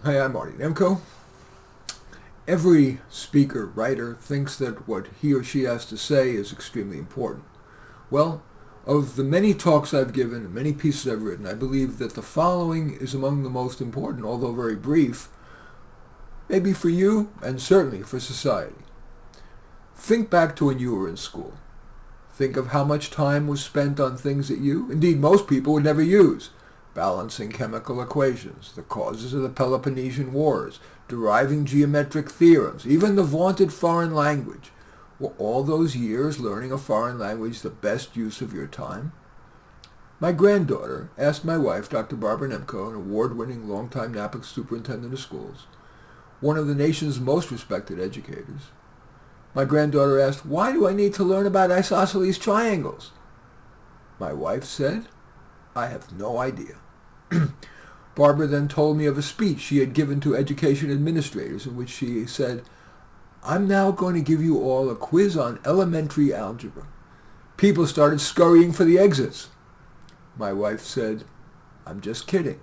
Hi, I'm Marty Nemko. Every speaker, writer thinks that what he or she has to say is extremely important. Well, of the many talks I've given and many pieces I've written, I believe that the following is among the most important, although very brief, maybe for you and certainly for society. Think back to when you were in school. Think of how much time was spent on things that you, indeed most people, would never use. Balancing chemical equations, the causes of the Peloponnesian Wars, deriving geometric theorems, even the vaunted foreign language. Were all those years learning a foreign language the best use of your time? My granddaughter asked my wife, Dr. Barbara Nemko, an award-winning longtime NAPIC superintendent of schools, one of the nation's most respected educators. My granddaughter asked, "Why do I need to learn about isosceles triangles?" My wife said, "I have no idea." Barbara then told me of a speech she had given to education administrators in which she said, "I'm now going to give you all a quiz on elementary algebra." People started scurrying for the exits. My wife said, "I'm just kidding,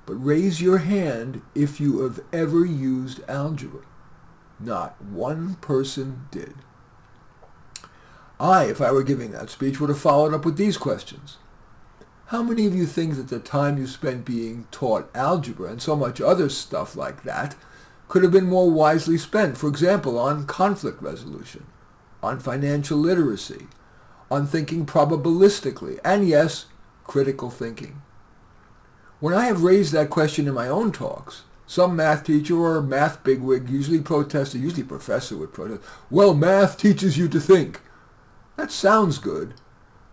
but raise your hand if you have ever used algebra." Not one person did. If I were giving that speech, would have followed up with these questions. How many of you think that the time you spent being taught algebra and so much other stuff like that could have been more wisely spent, for example, on conflict resolution, on financial literacy, on thinking probabilistically, and yes, critical thinking? When I have raised that question in my own talks, some math teacher or math bigwig, usually professor would protest, "Well, math teaches you to think." That sounds good.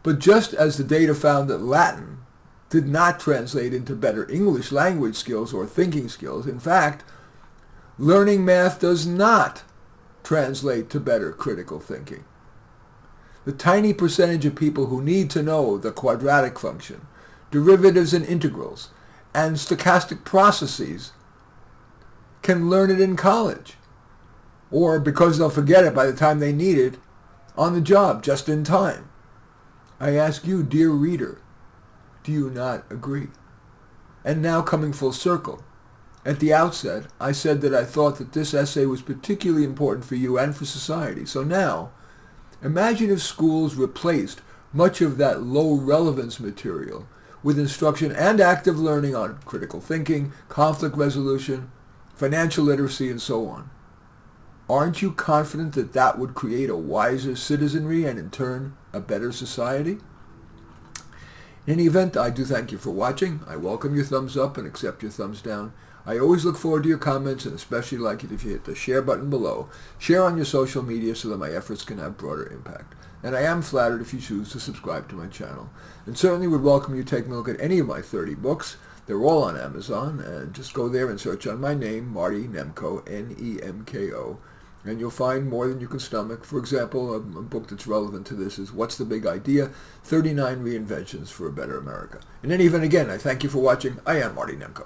But just as the data found that Latin did not translate into better English language skills or thinking skills, in fact, learning math does not translate to better critical thinking. The tiny percentage of people who need to know the quadratic function, derivatives and integrals, and stochastic processes can learn it in college, or because they'll forget it by the time they need it, on the job, just in time. I ask you, dear reader, do you not agree? And now coming full circle, at the outset, I said that I thought that this essay was particularly important for you and for society. So now, imagine if schools replaced much of that low relevance material with instruction and active learning on critical thinking, conflict resolution, financial literacy, and so on. Aren't you confident that that would create a wiser citizenry and in turn a better society? In any event, I do thank you for watching. I welcome your thumbs up and accept your thumbs down. I always look forward to your comments and especially like it if you hit the share button below. Share on your social media so that my efforts can have broader impact. And I am flattered if you choose to subscribe to my channel. And certainly would welcome you taking a look at any of my 30 books. They're all on Amazon, and just go there and search on my name, Marty Nemko, Nemko, and you'll find more than you can stomach. For example, a book that's relevant to this is What's the Big Idea? 39 Reinventions for a Better America. In any event, again, I thank you for watching. I am Marty Nemko.